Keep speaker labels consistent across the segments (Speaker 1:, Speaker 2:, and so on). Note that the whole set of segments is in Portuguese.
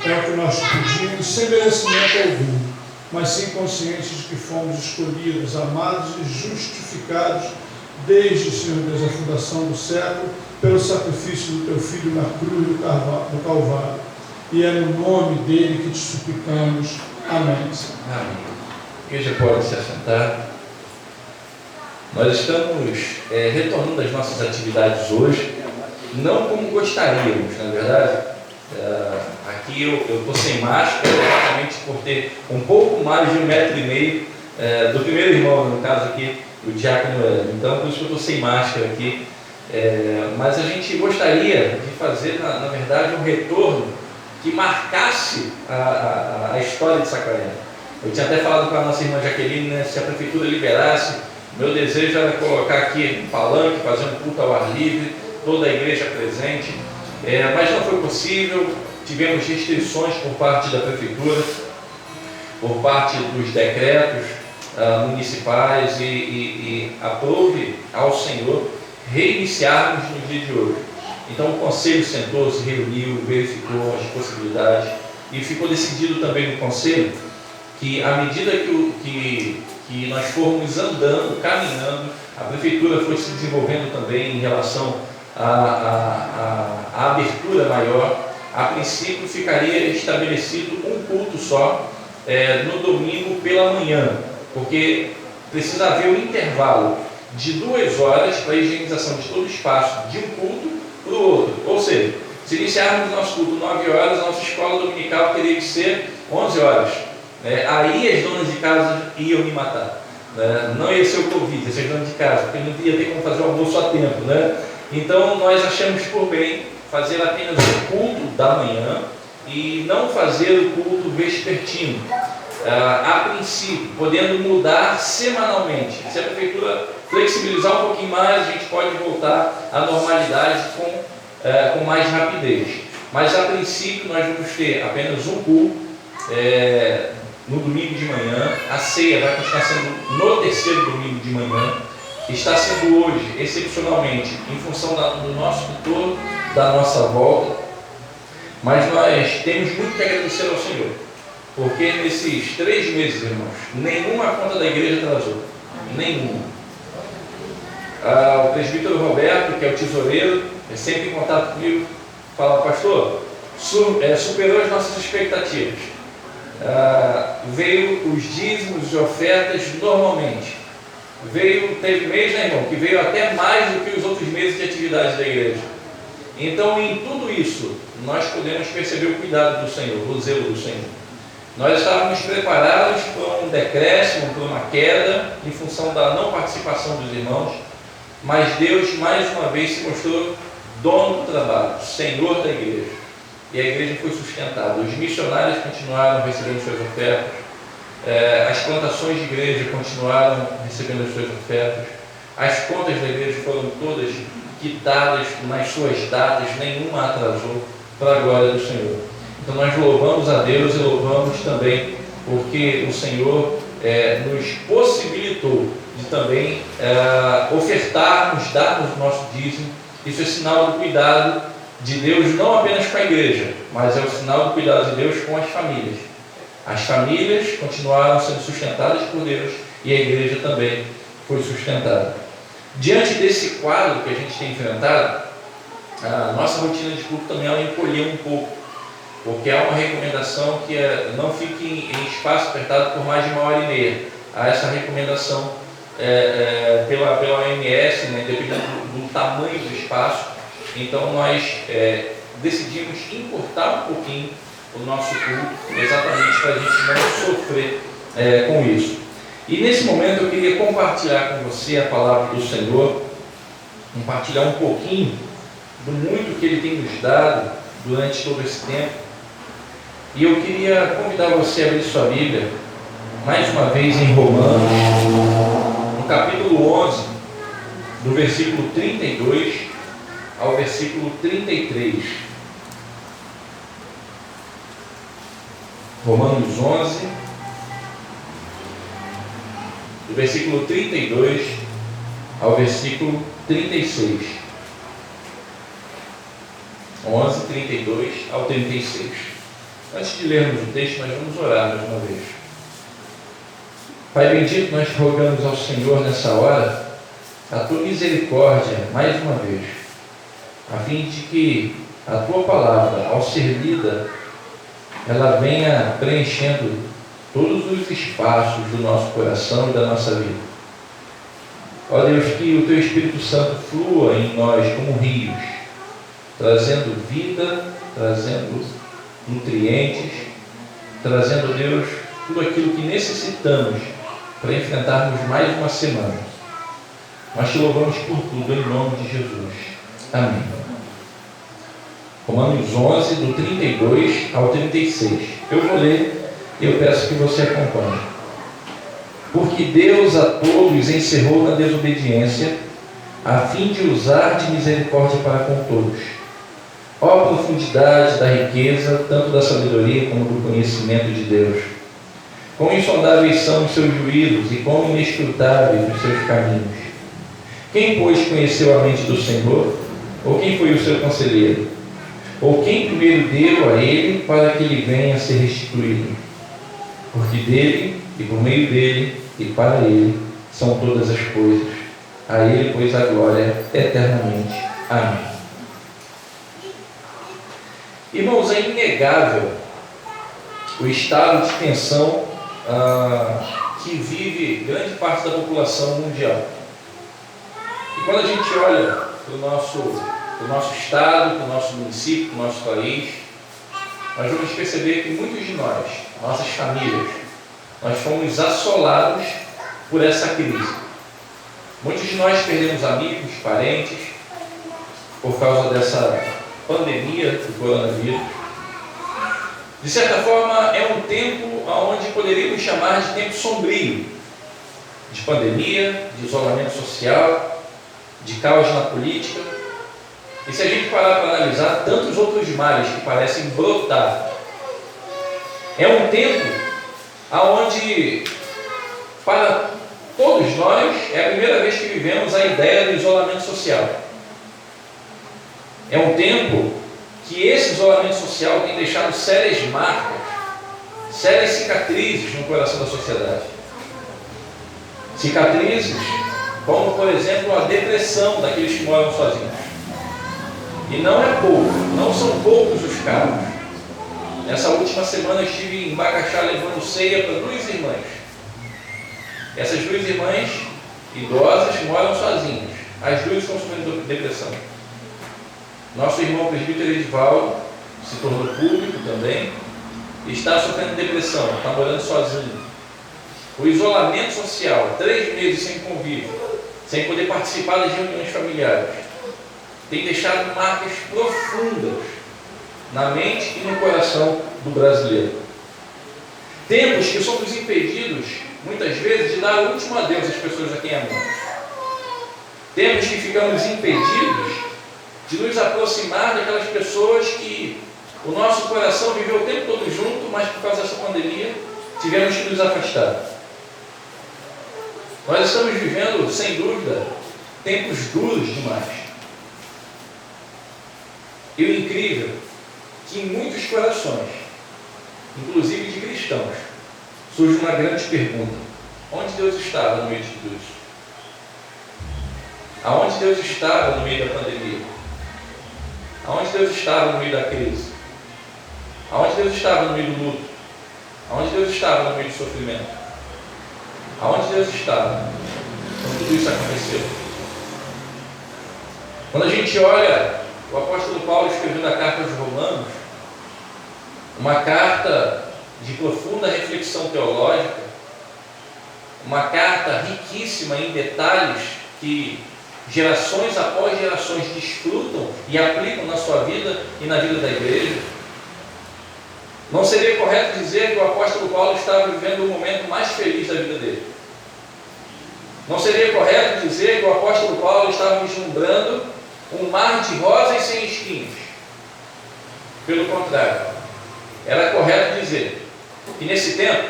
Speaker 1: É o que nós pedimos, sem merecimento algum, mas sim conscientes de que fomos escolhidos, amados e justificados desde, Senhor Deus, a fundação do século, pelo sacrifício do Teu Filho na cruz do Calvário. E é no nome dele que te suplicamos. Amém.
Speaker 2: Amém. A igreja pode se assentar. Nós estamos retornando às nossas atividades hoje, não como gostaríamos, na verdade. Aqui eu estou sem máscara, exatamente por ter um pouco mais de 1,5 metro do primeiro irmão, no caso aqui, o diácono Hélio. Então, por isso que eu estou sem máscara aqui. Mas a gente gostaria de fazer, na verdade, um retorno que marcasse a história de Saquarema. Eu tinha até falado para a nossa irmã Jaqueline, né, se a prefeitura liberasse, meu desejo era colocar aqui um palanque, fazer um culto ao ar livre, toda a igreja presente, mas não foi possível. Tivemos restrições por parte da prefeitura, por parte dos decretos municipais, e aprove ao Senhor reiniciarmos no dia de hoje. Então o conselho sentou, se reuniu, verificou as possibilidades e ficou decidido também no conselho que, à medida que nós formos andando, caminhando, a prefeitura foi se desenvolvendo também em relação à abertura maior. A princípio ficaria estabelecido um culto só no domingo pela manhã, porque precisa haver um intervalo de 2 horas para a higienização de todo o espaço de um culto para o outro. Ou seja, se iniciarmos o nosso culto 9 horas, a nossa escola dominical teria que ser 11 horas. Aí as donas de casa iam me matar. Não ia ser o Covid, ia ser as donas de casa, porque não ia ter como fazer o almoço a tempo. Então nós achamos por bem fazer apenas o culto da manhã e não fazer o culto vespertino. A princípio, podendo mudar semanalmente. Se a prefeitura flexibilizar um pouquinho mais, a gente pode voltar à normalidade com mais rapidez. Mas a princípio nós vamos ter apenas um culto no domingo de manhã. A ceia vai continuar sendo no terceiro domingo de manhã. Está sendo hoje, excepcionalmente, em função do nosso retorno, da nossa volta. Mas nós temos muito que agradecer ao Senhor, porque nesses 3 meses, irmãos, nenhuma conta da igreja atrasou. Nenhuma. O presbítero Roberto, que é o tesoureiro, é sempre em contato comigo, fala: pastor, superou as nossas expectativas. Veio os dízimos e ofertas normalmente. Teve mês, né, irmão, que veio até mais do que os outros meses de atividade da igreja. Então, em tudo isso, nós podemos perceber o cuidado do Senhor, o zelo do Senhor. Nós estávamos preparados para um decréscimo, para uma queda, em função da não participação dos irmãos, mas Deus, mais uma vez, se mostrou dono do trabalho, Senhor da igreja. E a igreja foi sustentada. Os missionários continuaram recebendo suas ofertas, as plantações de igreja continuaram recebendo as suas ofertas, as contas da igreja foram todas quitadas nas suas datas, nenhuma atrasou, para a glória do Senhor. Então nós louvamos a Deus e louvamos também porque o Senhor nos possibilitou de também ofertarmos, darmos o nosso dízimo. Isso é sinal do cuidado de Deus, não apenas com a igreja, mas é o sinal do cuidado de Deus com as famílias. As famílias continuaram sendo sustentadas por Deus e a igreja também foi sustentada. Diante desse quadro que a gente tem enfrentado, a nossa rotina de culto também ela encolheu um pouco, porque há uma recomendação que não fique em espaço apertado por mais de 1h30. Há essa recomendação pela OMS, né, dependendo do tamanho do espaço. Então nós decidimos encurtar um pouquinho o nosso culto, exatamente para a gente não sofrer com isso. E nesse momento eu queria compartilhar com você a palavra do Senhor, compartilhar um pouquinho do muito que Ele tem nos dado durante todo esse tempo. E eu queria convidar você a abrir sua Bíblia, mais uma vez em Romanos, no capítulo 11, do versículo 32 ao versículo 33. Romanos 11, do versículo 32 ao versículo 36. 11, 32 ao 36. Antes de lermos o texto, nós vamos orar mais uma vez. Pai bendito, nós rogamos ao Senhor nessa hora a tua misericórdia mais uma vez, a fim de que a tua palavra, ao ser lida, ela venha preenchendo todos os espaços do nosso coração e da nossa vida. Ó Deus, que o teu Espírito Santo flua em nós como rios, trazendo vida, trazendo nutrientes, trazendo, Deus, tudo aquilo que necessitamos para enfrentarmos mais uma semana. Nós te louvamos por tudo, em nome de Jesus. Amém. Romanos 11, do 32 ao 36. Eu vou ler e eu peço que você acompanhe. Porque Deus a todos encerrou na desobediência, a fim de usar de misericórdia para com todos. Ó profundidade da riqueza, tanto da sabedoria como do conhecimento de Deus. Quão insondáveis são os seus juízos e quão inescrutáveis os seus caminhos. Quem, pois, conheceu a mente do Senhor? Ou quem foi o seu conselheiro? Ou quem primeiro deu a ele para que ele venha a ser restituído? Porque dele, e por meio dele, e para ele, são todas as coisas. A ele, pois, a glória eternamente. Amém. Irmãos, é inegável o estado de tensão que vive grande parte da população mundial. E quando a gente olha para o nosso estado, para o nosso município, para o nosso país, nós vamos perceber que muitos de nós, nossas famílias, nós fomos assolados por essa crise. Muitos de nós perdemos amigos, parentes, por causa dessa pandemia do coronavírus. De certa forma, é um tempo onde poderíamos chamar de tempo sombrio, de pandemia, de isolamento social, de caos na política. E se a gente parar para analisar tantos outros males que parecem brotar, é um tempo onde, para todos nós, é a primeira vez que vivemos a ideia do isolamento social. É um tempo que esse isolamento social tem deixado sérias marcas, sérias cicatrizes no coração da sociedade. Cicatrizes como, por exemplo, a depressão daqueles que moram sozinhos. E não é pouco, não são poucos os casos. Nessa última semana eu estive em Macaxá levando ceia para 2 irmãs. Essas 2 irmãs idosas moram sozinhas. As 2 estão sofrendo depressão. Nosso irmão presbítero Edivaldo se tornou público também e está sofrendo depressão, está morando sozinho. O isolamento social, 3 meses sem convívio, sem poder participar das reuniões familiares, tem deixado marcas profundas na mente e no coração do brasileiro. Tempos que somos impedidos, muitas vezes, de dar o último adeus às pessoas a quem amamos. Tempos que ficamos impedidos de nos aproximar daquelas pessoas que o nosso coração viveu o tempo todo junto, mas por causa dessa pandemia tivemos que nos afastar. Nós estamos vivendo, sem dúvida, tempos duros demais. E o incrível é que em muitos corações, inclusive de cristãos, surge uma grande pergunta: onde Deus estava no meio de tudo isso? Aonde Deus estava no meio da pandemia? Aonde Deus estava no meio da crise? Aonde Deus estava no meio do luto? Aonde Deus estava no meio do sofrimento? Aonde Deus estava quando tudo isso aconteceu? Quando a gente olha o apóstolo Paulo escrevendo a carta aos Romanos, uma carta de profunda reflexão teológica, uma carta riquíssima em detalhes que gerações após gerações desfrutam e aplicam na sua vida e na vida da igreja, não seria correto dizer que o apóstolo Paulo estava vivendo o momento mais feliz da vida dele. Não seria correto dizer que o apóstolo Paulo estava vislumbrando um mar de rosas sem espinhos. Pelo contrário, era correto dizer que nesse tempo,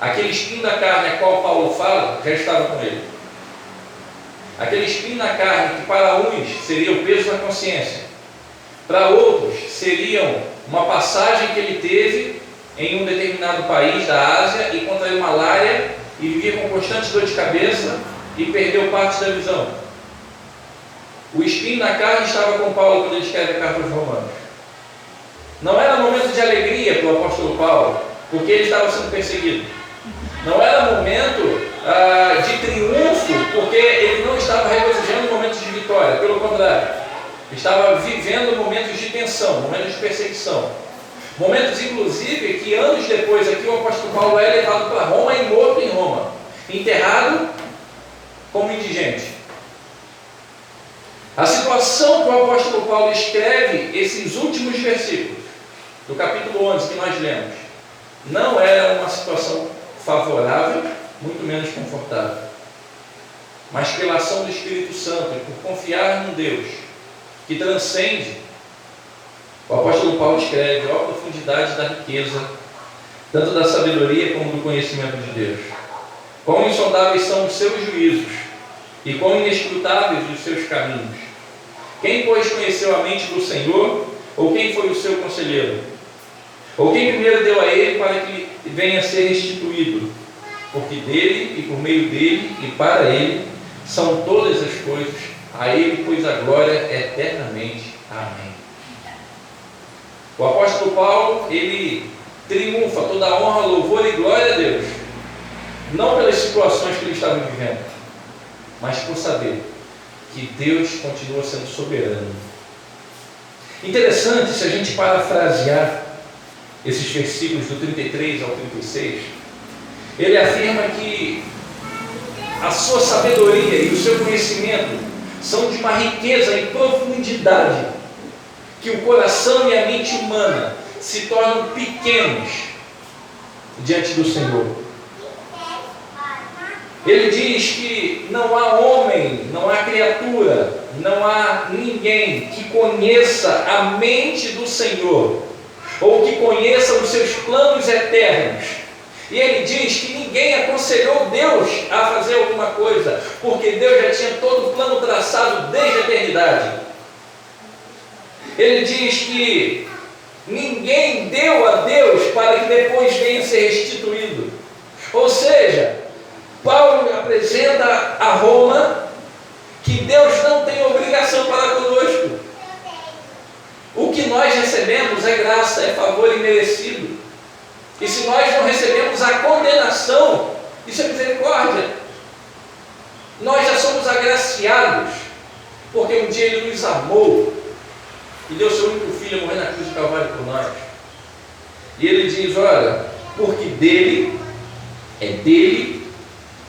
Speaker 2: aquele espinho da carne a qual Paulo fala, já estava com ele. Aquele espinho na carne que para uns seria o peso da consciência, para outros seriam uma passagem que ele teve em um determinado país da Ásia e contraiu malária e vivia com constante dor de cabeça e perdeu parte da visão. O espinho na carne estava com Paulo quando ele escreve a carta aos Romanos. Não era momento de alegria para o apóstolo Paulo, porque ele estava sendo perseguido. Não era momento de triunfo, porque ele não estava regozijando momentos de vitória. Pelo contrário, estava vivendo momentos de tensão, momentos de perseguição. Momentos, inclusive, que anos depois aqui o apóstolo Paulo é levado para Roma e morto em Roma, enterrado como indigente. A situação que o apóstolo Paulo escreve esses últimos versículos do capítulo 11 que nós lemos, não era uma situação favorável, muito menos confortável. Mas pela ação do Espírito Santo e por confiar num Deus que transcende, o apóstolo Paulo escreve: ó, a profundidade da riqueza, tanto da sabedoria como do conhecimento de Deus. Quão insondáveis são os seus juízos e quão inescrutáveis os seus caminhos. Quem, pois, conheceu a mente do Senhor? Ou quem foi o seu conselheiro? Ou quem primeiro deu a ele para que venha a ser restituído? Porque dele, e por meio dele, e para ele, são todas as coisas. A ele, pois, a glória eternamente. Amém. O apóstolo Paulo, ele triunfa, toda a honra, louvor e glória a Deus, não pelas situações que ele estava vivendo, mas por saber que Deus continua sendo soberano. Interessante, se a gente parafrasear esses versículos do 33 ao 36, ele afirma que a sua sabedoria e o seu conhecimento são de uma riqueza e profundidade que o coração e a mente humana se tornam pequenos diante do Senhor. Ele diz que não há homem, não há criatura, não há ninguém que conheça a mente do Senhor, ou que conheça os seus planos eternos. E ele diz que ninguém aconselhou Deus a fazer alguma coisa, porque Deus já tinha todo o plano traçado desde a eternidade. Ele diz que ninguém deu a Deus para que depois venha a ser restituído. Ou seja, Paulo apresenta a Roma que Deus não tem obrigação para conosco. O que nós recebemos é graça, é favor imerecido. E se nós não recebemos a condenação, isso é misericórdia. Nós já somos agraciados, porque um dia Ele nos amou e deu seu único filho a morrer na cruz do Calvário por nós. E Ele diz: olha, porque dele, é dele,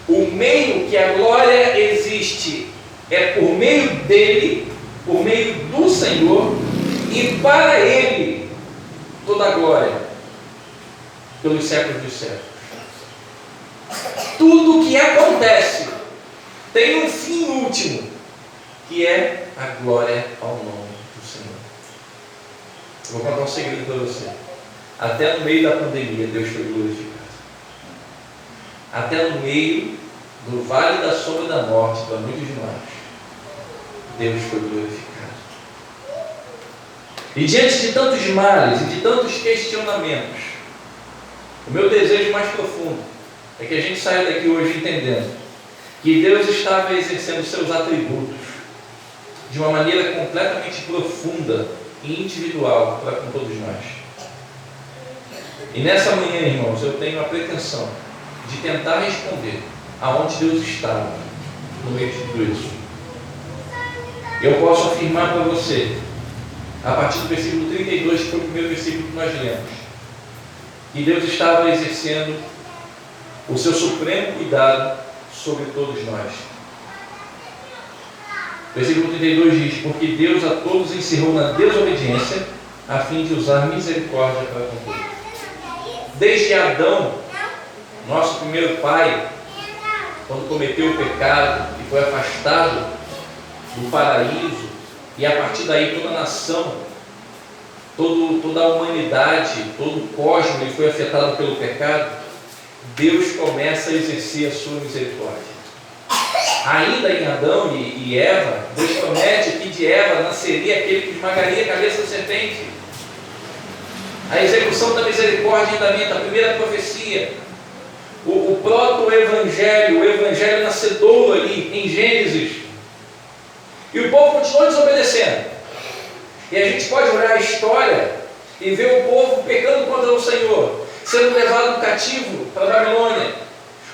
Speaker 2: o meio que a glória existe é por meio dele, por meio do Senhor, e para Ele toda a glória, pelos séculos dos séculos. Tudo que acontece tem um fim último, que é a glória ao nome do Senhor. Eu vou contar um segredo para você. Até no meio da pandemia, Deus foi glorificado. Até no meio do vale da sombra da morte, para muitos de nós, Deus foi glorificado. E diante de tantos males e de tantos questionamentos, o meu desejo mais profundo é que a gente saia daqui hoje entendendo que Deus estava exercendo seus atributos de uma maneira completamente profunda e individual para com todos nós. E nessa manhã, irmãos, eu tenho a pretensão de tentar responder aonde Deus estava no meio de tudo isso. Eu posso afirmar para você, a partir do versículo 32, que foi o primeiro versículo que nós lemos, que Deus estava exercendo o seu supremo cuidado sobre todos nós. Versículo 32 diz: porque Deus a todos encerrou na desobediência, a fim de usar misericórdia para com todos. Desde Adão, nosso primeiro pai, quando cometeu o pecado e foi afastado do paraíso, e a partir daí toda a nação, toda a humanidade, todo o cosmos ele foi afetado pelo pecado, Deus começa a exercer a sua misericórdia. Ainda em Adão e Eva, Deus promete que de Eva nasceria aquele que esmagaria a cabeça da serpente. A execução da misericórdia em andamento, a primeira profecia, o proto-evangelho, o evangelho nascedouro ali em Gênesis. E o povo continuou desobedecendo. E a gente pode olhar a história e ver o povo pecando contra o Senhor, sendo levado cativo para a Babilônia.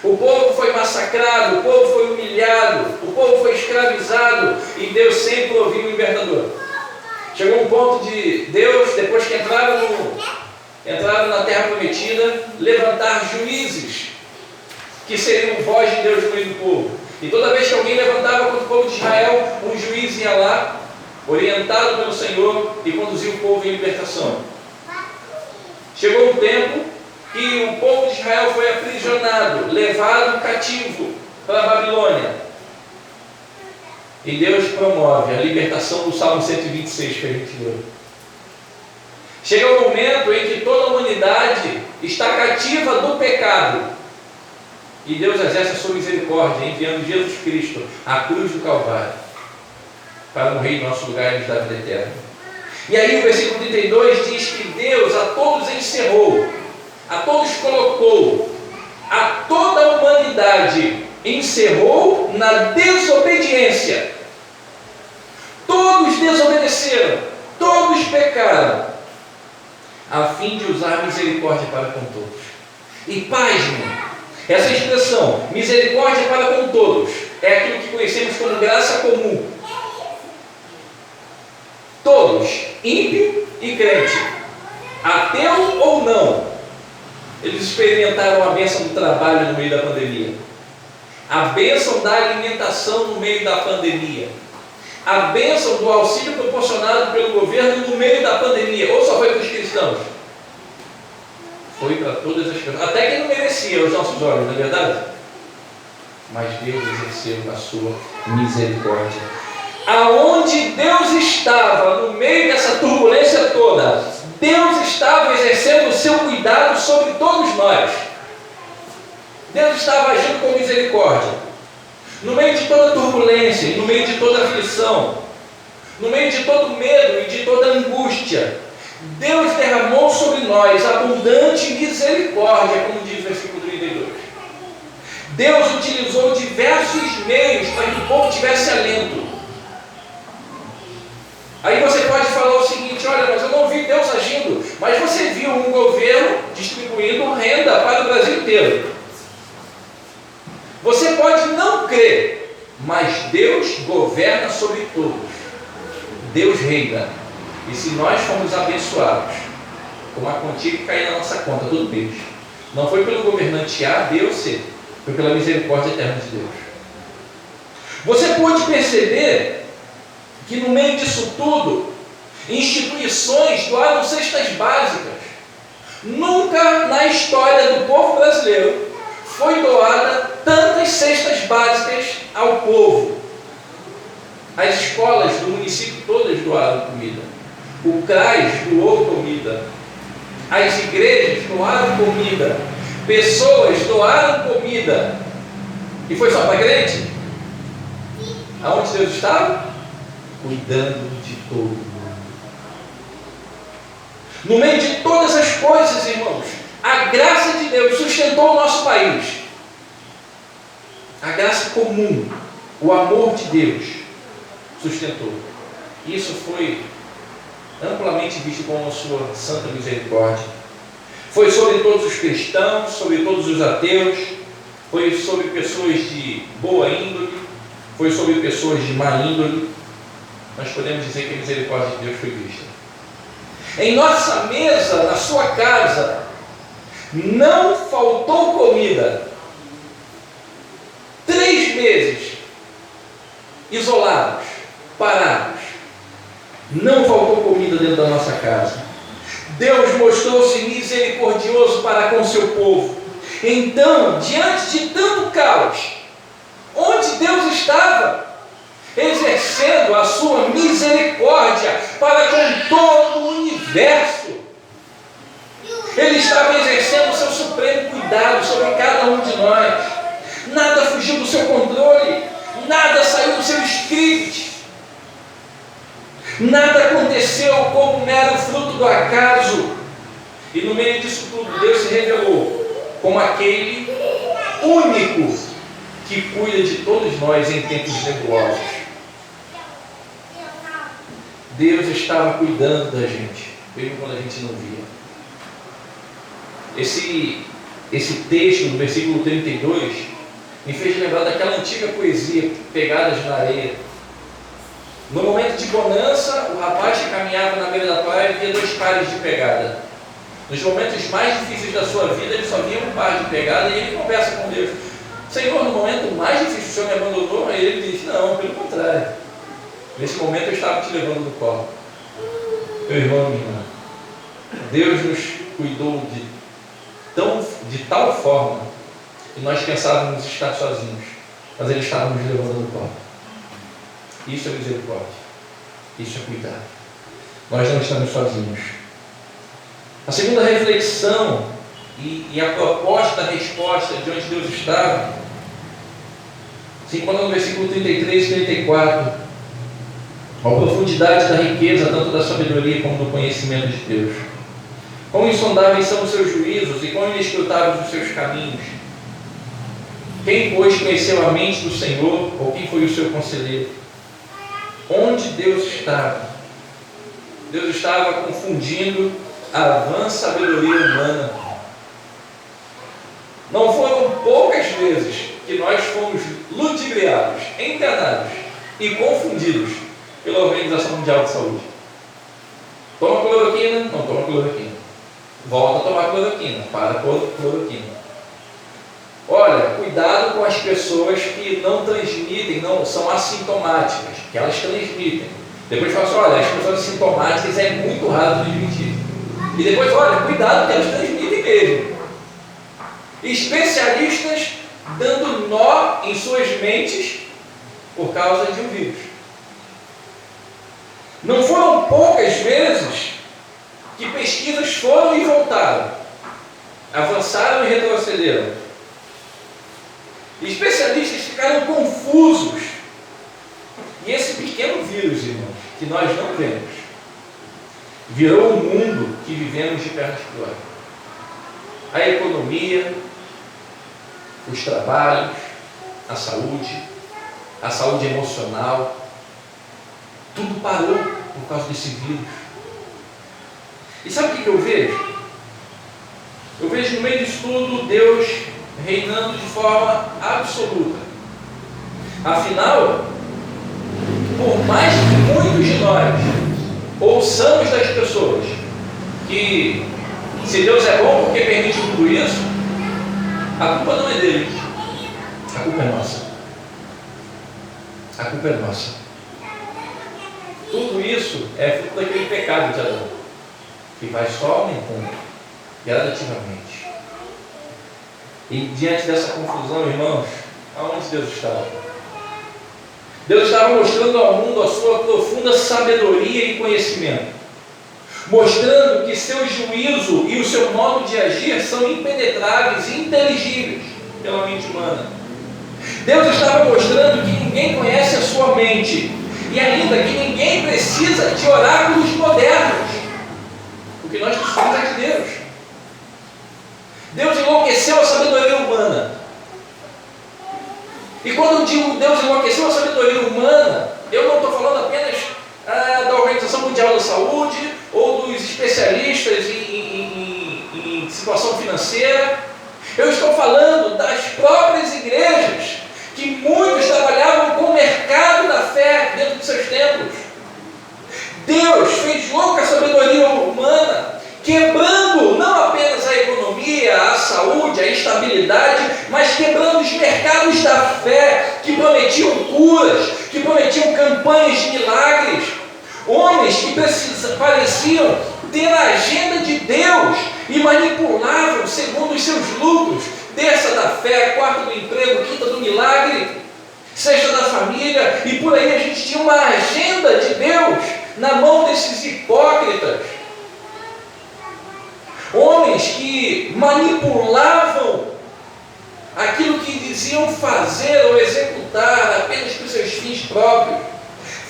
Speaker 2: O povo foi massacrado, o povo foi humilhado, o povo foi escravizado, e Deus sempre provia o libertador. Chegou um ponto de Deus, depois que entraram na terra prometida, levantar juízes que seriam voz de Deus no meio do povo. E toda vez que alguém levantava contra o povo de Israel, um juiz ia lá, orientado pelo Senhor, e conduzia o povo em libertação. Chegou um tempo que o povo de Israel foi aprisionado, levado cativo para a Babilônia. E Deus promove a libertação do Salmo 126 que a gente leu. Chega um momento em que toda a humanidade está cativa do pecado. E Deus exerce a sua misericórdia, enviando Jesus Cristo à cruz do Calvário, para morrer em nosso lugar e nos dar vida eterna. E aí o versículo 32 diz que Deus a todos encerrou, a todos colocou, a toda a humanidade encerrou na desobediência. Todos desobedeceram, todos pecaram, a fim de usar misericórdia para com todos. E pasmem, essa expressão, misericórdia para com todos, é aquilo que conhecemos como graça comum. Todos, ímpio e crente, ateu ou não, eles experimentaram a bênção do trabalho no meio da pandemia, a bênção da alimentação no meio da pandemia, a bênção do auxílio proporcionado pelo governo no meio da pandemia. Ou só foi para os cristãos? Foi para todas as pessoas, até quem não merecia aos nossos olhos, não é verdade? Mas Deus exerceu a sua misericórdia. Aonde Deus estava no meio dessa turbulência toda, Deus estava exercendo o seu cuidado sobre todos nós. Deus estava agindo com misericórdia. No meio de toda turbulência, no meio de toda aflição, no meio de todo medo e de toda angústia, Deus derramou sobre nós abundante misericórdia, como diz o versículo 32. Deus utilizou diversos meios para que o povo tivesse alento. Aí você pode falar o seguinte: olha, mas eu não vi Deus agindo. Mas você viu um governo distribuindo renda para o Brasil inteiro. Você pode não crer, mas Deus governa sobre todos. Deus reina. E se nós formos abençoados com uma quantia que cair na nossa conta todo mês, não foi pelo governante A, B ou C, foi pela misericórdia eterna de Deus. Você pode perceber que no meio disso tudo, instituições doaram cestas básicas. Nunca na história do povo brasileiro foi doada tantas cestas básicas ao povo. As escolas do município todas doaram comida. O CRAS doou comida. As igrejas doaram comida. Pessoas doaram comida. E foi só para crente? Aonde Deus estava? Cuidando de todo mundo. No meio de todas as coisas, irmãos, a graça de Deus sustentou o nosso país. A graça comum, o amor de Deus sustentou. Isso foi amplamente visto com a sua santa misericórdia. Foi sobre todos os cristãos, sobre todos os ateus, foi sobre pessoas de boa índole, foi sobre pessoas de má índole. Nós podemos dizer que a misericórdia de Deus foi vista. Em nossa mesa, na sua casa, não faltou comida. 3 meses isolados, parados, não faltou comida dentro da nossa casa. Deus mostrou-se misericordioso para com seu povo. Então, diante de tanto caos, onde Deus estava? Exercendo a sua misericórdia para com todo o universo. Ele estava exercendo o seu supremo cuidado sobre cada um de nós. Nada fugiu do seu controle, nada saiu do seu script, nada aconteceu como mero fruto do acaso. E no meio disso tudo, Deus se revelou como aquele único que cuida de todos nós em tempos nebulosos. Deus estava cuidando da gente, mesmo quando a gente não via. Esse texto, no versículo 32, me fez lembrar daquela antiga poesia, Pegadas na Areia. No momento de bonança, o rapaz que caminhava na beira da praia via 2 pares de pegada. Nos momentos mais difíceis da sua vida, ele só via um par de pegada e ele conversa com Deus. Senhor, no momento mais difícil o Senhor me abandonou? Aí ele diz, não, pelo contrário. Nesse momento eu estava te levando no colo. Meu irmão, minha irmã, Deus nos cuidou de tal forma que nós pensávamos estar sozinhos, mas Ele estava nos levando no colo. Isso é misericórdia, isso é cuidado. Nós não estamos sozinhos. A segunda reflexão e a proposta da resposta de onde Deus estava se encontra no versículo 33 e 34. A profundidade da riqueza, tanto da sabedoria como do conhecimento de Deus. Quão insondáveis são os seus juízos e quão inescrutáveis os seus caminhos. Quem, pois, conheceu a mente do Senhor, ou quem foi o seu conselheiro? Onde Deus estava? Deus estava confundindo a vã sabedoria humana. Não foram poucas vezes que nós fomos ludibriados, enganados e confundidos pela Organização Mundial de Saúde. Toma cloroquina? Não toma cloroquina. Volta a tomar cloroquina. Para com cloroquina. Olha, cuidado com as pessoas que não transmitem, não são assintomáticas, que elas transmitem. Depois fala assim, olha, as pessoas assintomáticas é muito raro transmitir. E depois, olha, cuidado que elas transmitem mesmo. Especialistas dando nó em suas mentes por causa de um vírus. Não foram poucas vezes que pesquisas foram e voltaram, avançaram e retrocederam. Especialistas ficaram confusos. E esse pequeno vírus, irmãos, que nós não vemos, virou o mundo que vivemos de pernas para o ar. A economia, os trabalhos, a saúde emocional, tudo parou por causa desse vírus. E sabe o que eu vejo? Eu vejo no meio disso tudo Deus reinando de forma absoluta. Afinal, por mais que muitos de nós ouçamos das pessoas que se Deus é bom porque permite tudo isso, a culpa não é dele, a culpa é nossa. A culpa é nossa. Tudo isso é fruto daquele pecado de Adão, que vai só aumentando gradativamente. E diante dessa confusão, irmãos, aonde Deus estava? Deus estava mostrando ao mundo a sua profunda sabedoria e conhecimento, mostrando que seu juízo e o seu modo de agir são impenetráveis e inteligíveis pela mente humana. Deus estava mostrando que ninguém conhece a sua mente e ainda que ninguém precisa de oráculos modernos. O que nós precisamos é de Deus. Deus enlouqueceu a sabedoria humana. E quando eu digo Deus enlouqueceu a sabedoria humana, eu não estou falando apenas da Organização Mundial da Saúde ou dos especialistas em situação financeira. Eu estou falando das próprias igrejas, que muitos trabalhavam com o mercado da fé dentro de seus templos. Deus fez louca a sabedoria humana, quebrando não apenas a economia, a saúde, a estabilidade, mas quebrando os mercados da fé, que prometiam curas, que prometiam campanhas de milagres. Homens que pareciam ter a agenda de Deus e manipulavam segundo os seus lucros, terça da fé, quarta do emprego, quinta do milagre, sexta da família, e por aí a gente tinha uma agenda de Deus na mão desses hipócritas. Homens que manipulavam aquilo que diziam fazer ou executar apenas para os seus fins próprios.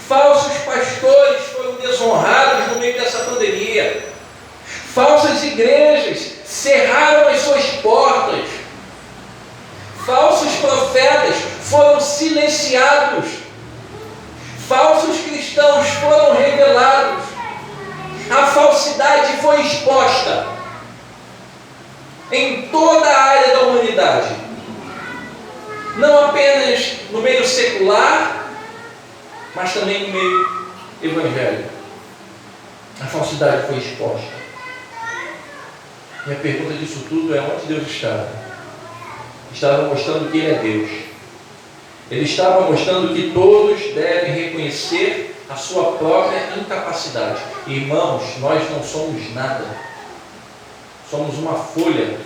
Speaker 2: Falsos pastores foram desonrados no meio dessa pandemia. Falsas igrejas cerraram as suas portas. Falsos profetas foram silenciados. Falsos cristãos foram revelados. A falsidade foi exposta em toda a área da humanidade. Não apenas no meio secular, mas também no meio evangélico. A falsidade foi exposta. E a pergunta disso tudo é: onde Deus estava? Estava mostrando que Ele é Deus. Ele estava mostrando que todos devem reconhecer a sua própria incapacidade. Irmãos, nós não somos nada. Somos uma folha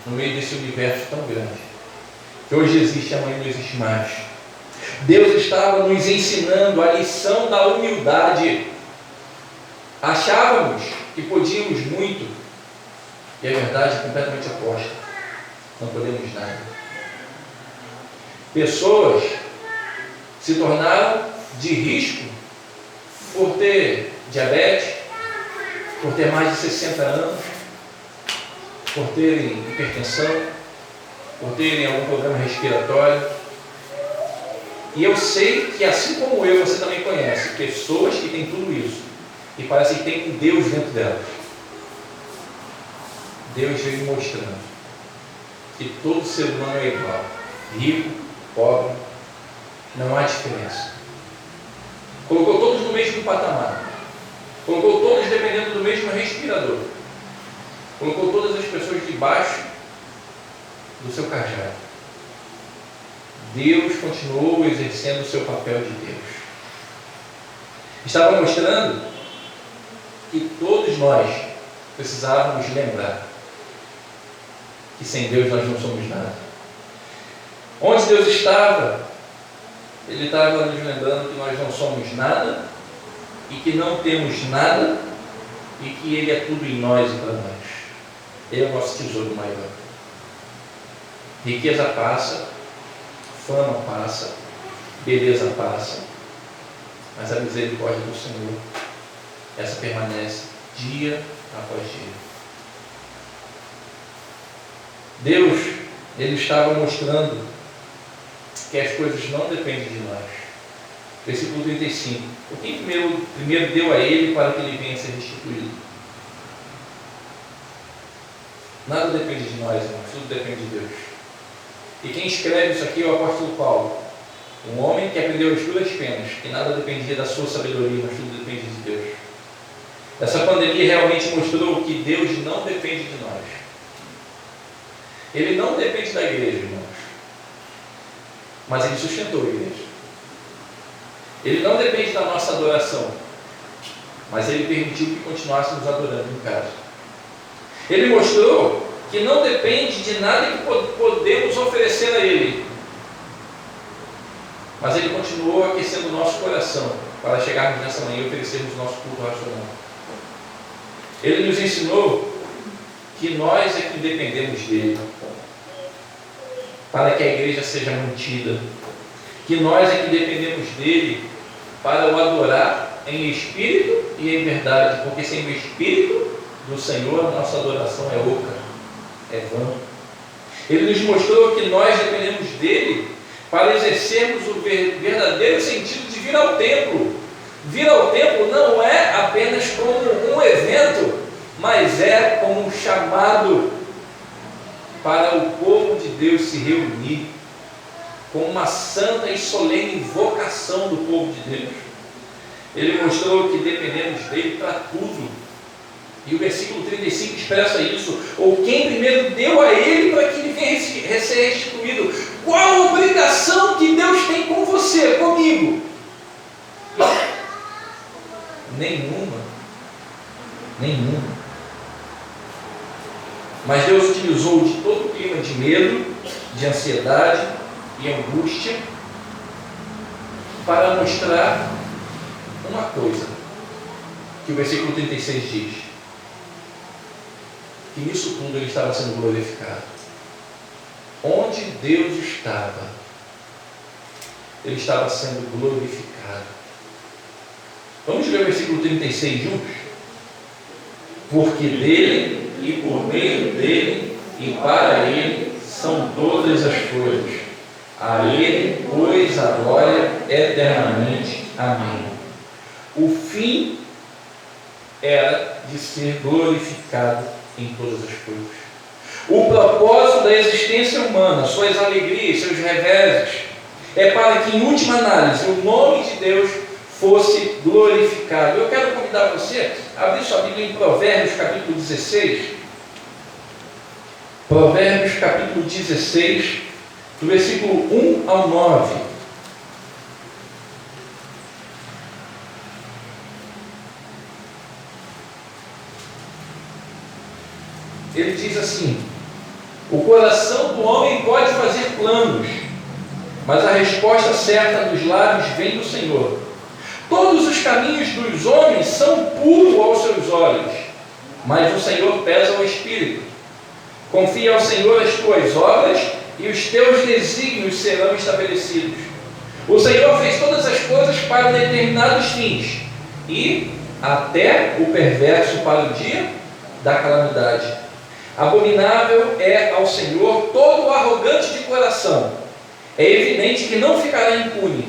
Speaker 2: no meio desse universo tão grande, que hoje existe, amanhã não existe mais. Deus estava nos ensinando a lição da humildade. Achávamos que podíamos muito, e a verdade é completamente oposta. Não podemos nada. Pessoas se tornaram de risco por ter diabetes, por ter mais de 60 anos, por terem hipertensão, por terem algum problema respiratório. E eu sei que, assim como eu, você também conhece pessoas que têm tudo isso e parece que tem um Deus dentro delas. Deus veio mostrando que todo ser humano é igual, rico, pobre, não há diferença. Colocou todos no mesmo patamar, colocou todos dependendo do mesmo respirador, colocou todas as pessoas debaixo do seu cajado. Deus continuou exercendo o seu papel de Deus. Estava mostrando que todos nós precisávamos lembrar que sem Deus nós não somos nada. Onde Deus estava? Ele estava nos lembrando que nós não somos nada e que não temos nada e que Ele é tudo em nós e para nós. Ele é o nosso tesouro maior. Riqueza passa, fama passa, beleza passa, mas a misericórdia do Senhor, essa permanece dia após dia. Deus, Ele estava mostrando que as coisas não dependem de nós. Versículo 35. O que primeiro deu a Ele para que Ele venha a ser restituído? Nada depende de nós, irmãos, tudo depende de Deus. E quem escreve isso aqui é o apóstolo Paulo, um homem que aprendeu as duras penas, que nada dependia da sua sabedoria, mas tudo depende de Deus. Essa pandemia realmente mostrou que Deus não depende de nós. Ele não depende da igreja, irmãos, mas Ele sustentou a igreja. Ele não depende da nossa adoração, mas Ele permitiu que continuássemos adorando em casa. Ele mostrou que não depende de nada que podemos oferecer a Ele, mas Ele continuou aquecendo o nosso coração para chegarmos nessa manhã e oferecermos o nosso culto racional. Ele nos ensinou que nós é que dependemos dEle para que a igreja seja mantida, que nós é que dependemos dEle para o adorar em espírito e em verdade, porque sem o espírito do Senhor a nossa adoração é oca, é vã. Ele nos mostrou que nós dependemos dEle para exercermos o verdadeiro sentido de vir ao templo. Vir ao templo não é apenas como um evento, mas é como um chamado para o povo de Deus se reunir, com uma santa e solene invocação do povo de Deus. Ele mostrou que dependemos dele para tudo. E o versículo 35 expressa isso. Ou quem primeiro deu a ele para que ele venha ser restituído. Qual a obrigação que Deus tem com você, comigo? Nenhuma. Mas Deus utilizou de todo o clima de medo, de ansiedade e angústia para mostrar uma coisa que o versículo 36 diz: que nisso tudo Ele estava sendo glorificado. Onde Deus estava, Ele estava sendo glorificado. Vamos ler o versículo 36 juntos? porque dele e por meio dele e para ele são todas as coisas. A ele, pois, a glória eternamente. Amém. O fim era de ser glorificado em todas as coisas. O propósito da existência humana, suas alegrias, seus reveses, é para que, em última análise, o nome de Deus fosse glorificado. Eu quero convidar você a abrir sua Bíblia em Provérbios, capítulo 16. Provérbios, capítulo 16, do versículo 1 ao 9. Ele diz assim: o coração do homem pode fazer planos, mas a resposta certa dos lábios vem do Senhor. Todos os caminhos dos homens são puros aos seus olhos, mas o Senhor pesa o espírito. Confia ao Senhor as tuas obras e os teus desígnios serão estabelecidos. O Senhor fez todas as coisas para determinados fins, e até o perverso para o dia da calamidade. Abominável é ao Senhor todo o arrogante de coração. É evidente que não ficará impune.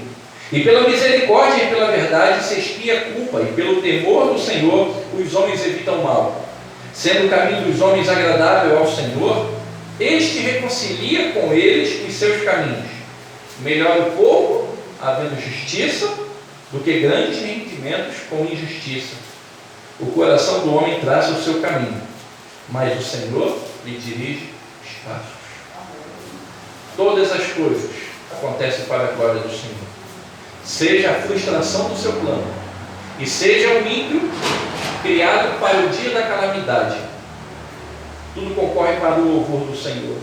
Speaker 2: E pela misericórdia e pela verdade se expia a culpa, e pelo temor do Senhor os homens evitam o mal. Sendo o caminho dos homens agradável ao Senhor, este reconcilia com eles os seus caminhos. Melhor o pouco, havendo justiça, do que grandes rendimentos com injustiça. O coração do homem traça o seu caminho, mas o Senhor lhe dirige os passos. Todas as coisas acontecem para a glória do Senhor. Seja a frustração do seu plano, e seja o ímpio criado para o dia da calamidade, tudo concorre para o louvor do Senhor.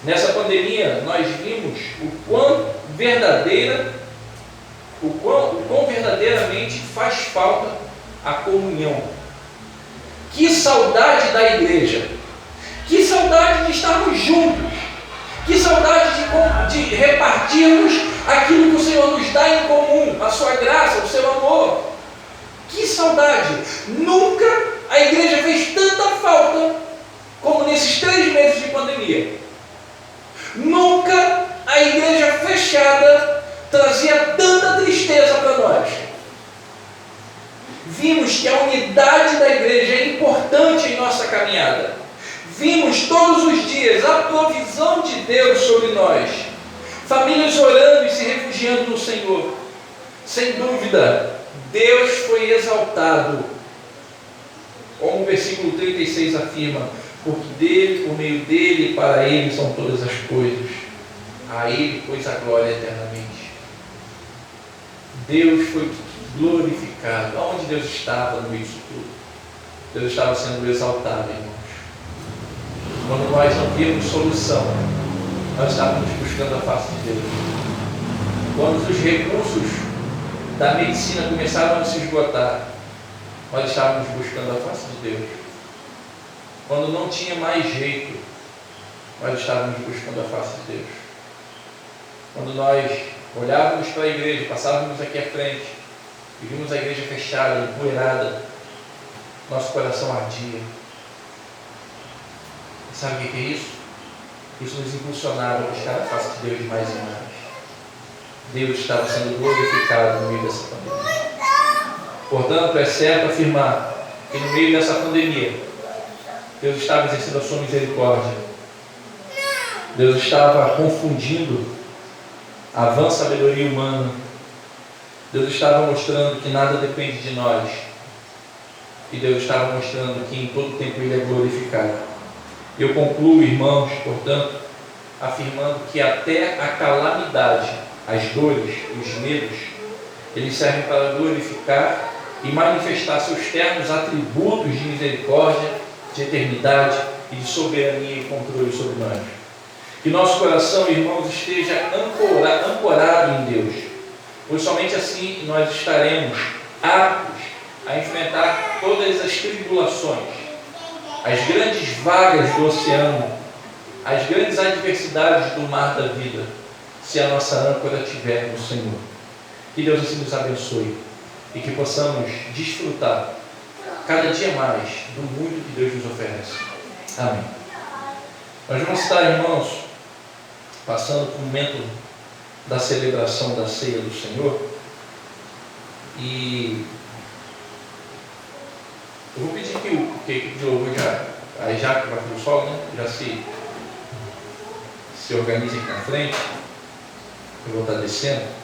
Speaker 2: Nessa pandemia, nós vimos o quão verdadeiramente faz falta a comunhão. Que saudade da igreja! Que saudade de estarmos juntos! Que saudade de repartirmos aquilo que o Senhor nos dá em comum, a sua graça, o seu amor. Que saudade! Nunca a igreja fez tanta falta como nesses 3 meses de pandemia. Nunca a igreja fechada trazia tanta tristeza para nós. Vimos que a unidade da igreja é importante em nossa caminhada. Vimos todos os dias a provisão de Deus sobre nós. Famílias orando e se refugiando no Senhor. Sem dúvida, Deus foi exaltado. Como o versículo 36 afirma: porque dele, por meio dele e para ele são todas as coisas. A ele, pois, a glória eternamente. Deus foi glorificado. Aonde Deus estava no meio disso tudo? Deus estava sendo exaltado, irmãos. Quando nós não víamos solução, nós estávamos buscando a face de Deus. Quando os recursos da medicina começaram a se esgotar, nós estávamos buscando a face de Deus. Quando não tinha mais jeito, nós estávamos buscando a face de Deus. Quando nós olhávamos para a igreja, passávamos aqui à frente e vimos a igreja fechada, empoeirada, nosso coração ardia. E sabe o que é isso? Isso nos impulsionava a buscar a face de Deus mais e mais. Deus estava sendo glorificado no meio dessa pandemia. Portanto, é certo afirmar que no meio dessa pandemia, Deus estava exercendo a sua misericórdia. Deus estava confundindo a vã sabedoria humana. Deus estava mostrando que nada depende de nós. E Deus estava mostrando que em todo tempo Ele é glorificado. Eu concluo, irmãos, portanto, afirmando que até a calamidade, as dores, os medos, eles servem para glorificar e manifestar seus ternos atributos de misericórdia, de eternidade e de soberania e controle sobre nós. Que nosso coração, irmãos, esteja ancorado em Deus, pois somente assim nós estaremos aptos a enfrentar todas as tribulações, as grandes vagas do oceano, as grandes adversidades do mar da vida, se a nossa âncora estiver no Senhor. Que Deus assim nos abençoe e que possamos desfrutar cada dia mais do muito que Deus nos oferece. Amém. Nós vamos estar, irmãos, passando por um momento da celebração da ceia do Senhor, e eu vou pedir que o equipe de louvor já que vai para o sol, né, já se organize aqui na frente. Eu vou estar descendo.